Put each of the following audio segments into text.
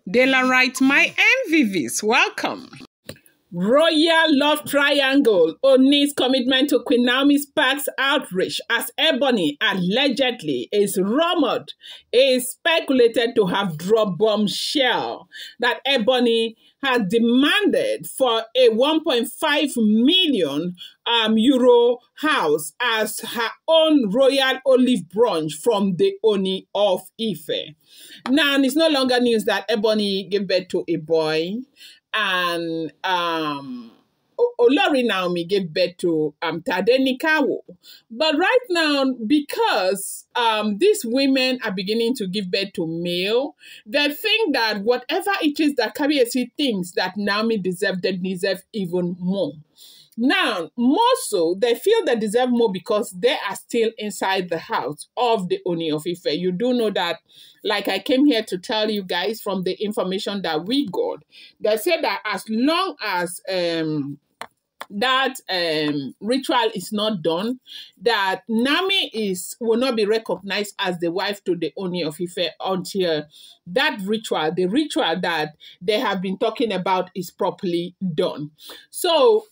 Dela writes, my MVVs, welcome. Royal love triangle. Ooni's commitment to Queen Naomi sparks outrage as Ebony allegedly is rumored, is speculated to have dropped bombshell that Ebony has demanded for a 1.5 million euro house as her own royal olive brunch from the Ooni of Ife. Now, it's no longer news that Ebony gave birth to a boy, and Olori Naomi gave birth to Tadenikawo. But right now, because these women are beginning to give birth to male, they think that whatever it is that Kabiyesi thinks that Naomi deserves, they deserve even more. Now, more so, they feel they deserve more because they are still inside the house of the Ooni of Ife. You do know that, like I came here to tell you guys from the information that we got, they said that as long as that ritual is not done, that Naomi will not be recognized as the wife to the Ooni of Ife until that ritual, the ritual that they have been talking about, is properly done. So,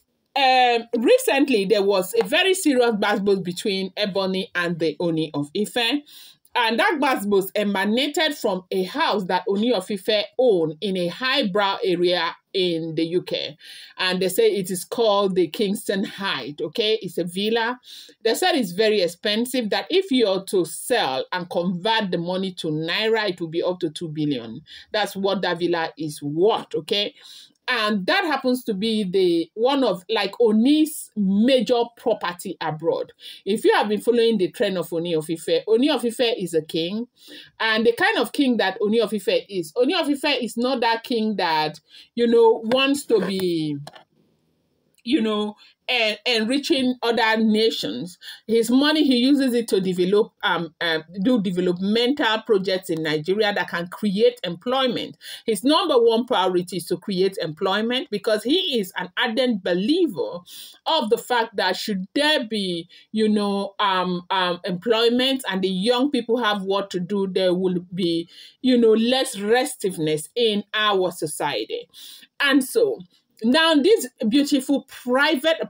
recently, there was a very serious gbasgbos between Ebony and the Ooni of Ife. And that gbasgbos emanated from a house that Ooni of Ife owned in a highbrow area in the UK. And they say it is called the Kingston Heights, okay? It's a villa. They said it's very expensive, that if you're to sell and convert the money to Naira, it will be up to 2 billion. That's what that villa is worth, okay? And that happens to be one of like Ooni's major property abroad. If you have been following the trend of Ooni of Ife is a king. And the kind of king that Ooni of Ife is not that king that, wants to be, enriching other nations. His money, he uses it to develop, do developmental projects in Nigeria that can create employment. His number one priority is to create employment, because he is an ardent believer of the fact that should there be, employment and the young people have what to do, there will be, less restiveness in our society. And so, now, this beautiful private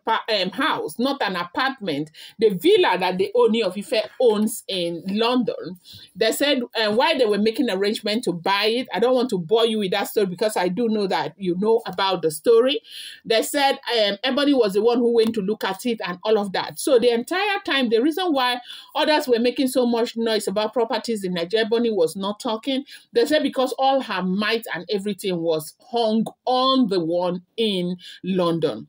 house, not an apartment, the villa that the Ooni of Ife owns in London, they said while they were making arrangement to buy it, I don't want to bore you with that story because I do know that you know about the story. They said Ebony was the one who went to look at it and all of that. So the entire time, the reason why others were making so much noise about properties in Nigeria, Ebony was not talking. They said because all her might and everything was hung on the one in London.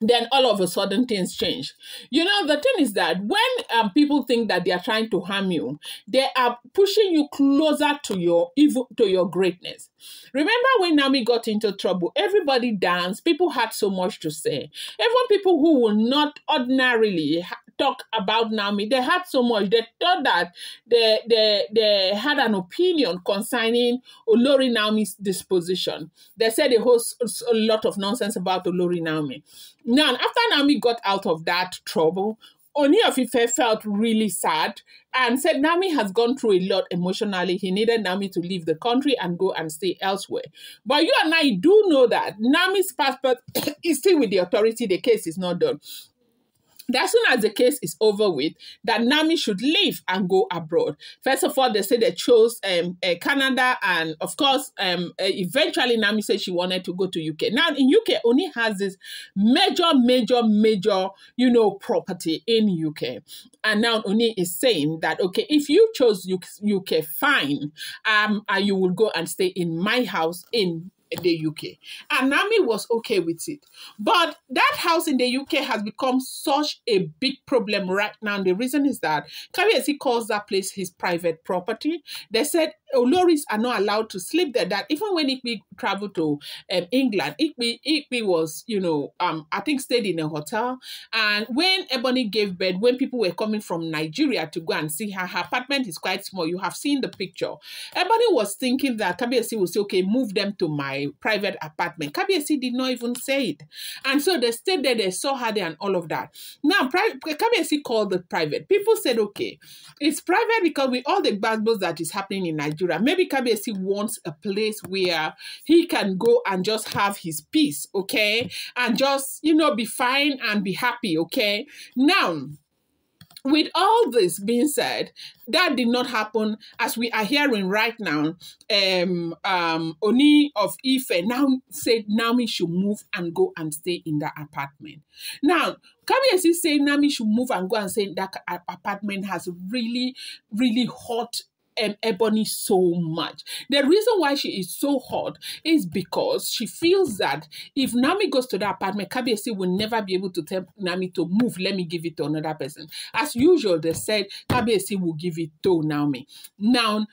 Then all of a sudden things change. The thing is that when people think that they are trying to harm you, they are pushing you closer to your evil, to your greatness. Remember when Naomi got into trouble, everybody danced, people had so much to say. Even people who will not ordinarily talk about Naomi, they had so much. They thought that they had an opinion concerning Olori Naomi's disposition. They said a lot of nonsense about Olori Naomi. Now, after Naomi got out of that trouble, Ooni of Ife felt really sad and said Naomi has gone through a lot emotionally. He needed Naomi to leave the country and go and stay elsewhere. But you and I do know that Naomi's passport is still with the authority. The case is not done. As soon as the case is over with, that Naomi should leave and go abroad. First of all, they said they chose Canada, and of course, eventually Naomi said she wanted to go to UK. Now, in UK, Ooni has this major, property in UK. And now Ooni is saying that, okay, if you chose UK, fine, you will go and stay in my house in the UK. And Naomi was okay with it. But that house in the UK has become such a big problem right now. And the reason is that Kabiyesi calls that place his private property. They said Oloris are not allowed to sleep there. That even when Ikpi traveled to England, Ikpi was, I think stayed in a hotel. And when Ebony gave birth, when people were coming from Nigeria to go and see her, her apartment is quite small. You have seen the picture. Ebony was thinking that Kabiyesi would say, okay, move them to my private apartment. Kabiyesi did not even say it. And so they stayed there, they saw her there and all of that. Now, Kabiyesi called it private. People said, okay, it's private because with all the gbasgbos that is happening in Nigeria, Nigeria. Maybe Kabiyesi wants a place where he can go and just have his peace, okay? And just, be fine and be happy, okay? Now, with all this being said, that did not happen as we are hearing right now. Ooni of Ife now said Naomi should move and go and stay in that apartment. Now, Kabiyesi saying Naomi should move and go and stay in that apartment has really, really hurt Ebony so much. The reason why she is so hot is because she feels that if Naomi goes to that apartment, Kabiyesi will never be able to tell Naomi to move. Let me give it to another person. As usual, they said Kabiyesi will give it to Naomi. Now,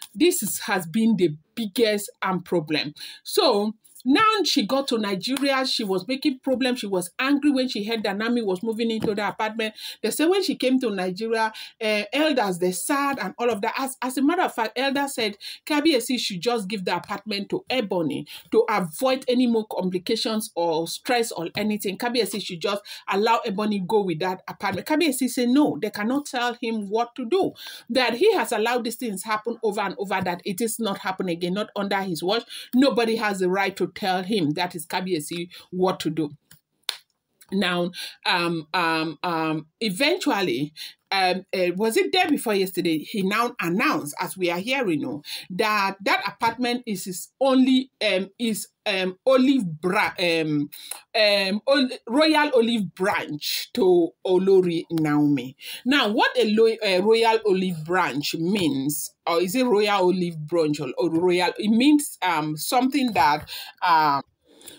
has been the biggest problem. So, now she got to Nigeria, she was making problems. She was angry when she heard that Naomi was moving into the apartment. They said when she came to Nigeria, elders, they sad and all of that. As a matter of fact, elders said Kabiyesi should just give the apartment to Ebony to avoid any more complications or stress or anything. Kabiyesi should just allow Ebony go with that apartment. Kabiyesi said no, they cannot tell him what to do. That he has allowed these things happen over and over, that it is not happening again, not under his watch. Nobody has the right to tell him, that is Kabiyesi, what to do. Now, eventually, was it day before yesterday? He now announced, as we are hearing, that that apartment is his only royal olive branch to Olori Naomi. Now, what a royal olive branch means, or is it royal olive branch or royal? It means something that.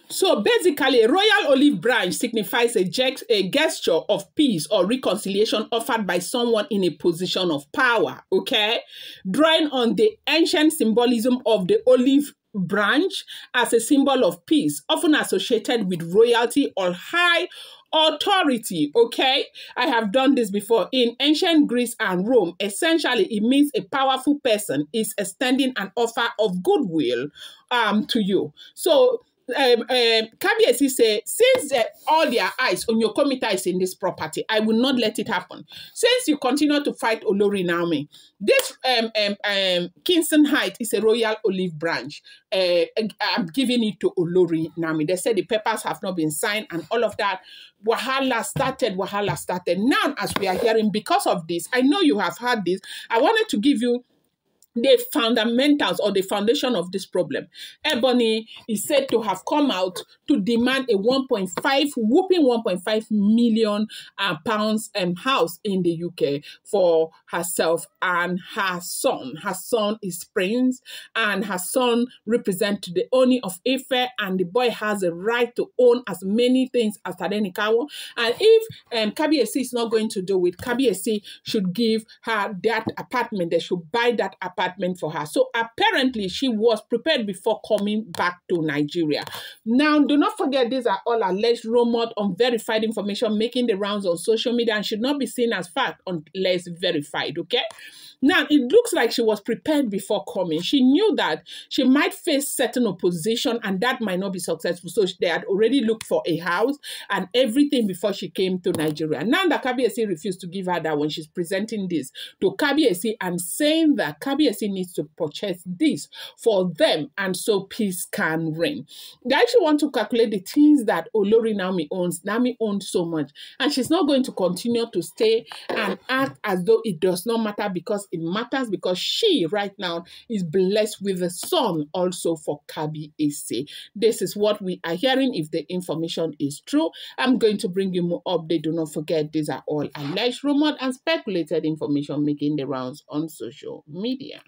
So basically, a royal olive branch signifies a gesture of peace or reconciliation offered by someone in a position of power, okay? Drawing on the ancient symbolism of the olive branch as a symbol of peace, often associated with royalty or high authority, okay? I have done this before. In ancient Greece and Rome, essentially, it means a powerful person is extending an offer of goodwill to you. So, Kabiyesi say, since all their eyes on your committee in this property, I will not let it happen. Since you continue to fight Olori Naomi, this Kingston Heights is a royal olive branch. I'm giving it to Olori Naomi. They said the papers have not been signed and all of that. Wahala started. Now, as we are hearing, because of this, I know you have heard this. I wanted to give you the fundamentals or the foundation of this problem. Ebony is said to have come out to demand a whooping 1.5 million pounds house in the UK for herself and her son. Her son is Prince, and her son represents the Ooni of Ife, and the boy has a right to own as many things as Tadenikawo. And if Kabiyesi is not going to do it, Kabiyesi should give her that apartment. They should buy that apartment for her. So apparently she was prepared before coming back to Nigeria. Now, do not forget, these are all alleged, rumored, unverified information making the rounds on social media and should not be seen as fact unless verified, okay? Now, it looks like she was prepared before coming. She knew that she might face certain opposition and that might not be successful. So they had already looked for a house and everything before she came to Nigeria. Now that Kabiyesi refused to give her that when she's presenting this to Kabiyesi and saying that Kabiyesi needs to purchase this for them and so peace can reign. They actually want to calculate the things that Olori Naomi owns. Naomi owns so much. And she's not going to continue to stay and act as though it does not matter, because it matters, because she right now is blessed with a son also for Kabiyesi. This is what we are hearing. If the information is true, I'm going to bring you more update. Do not forget, these are all alleged, rumored, and speculated information making the rounds on social media.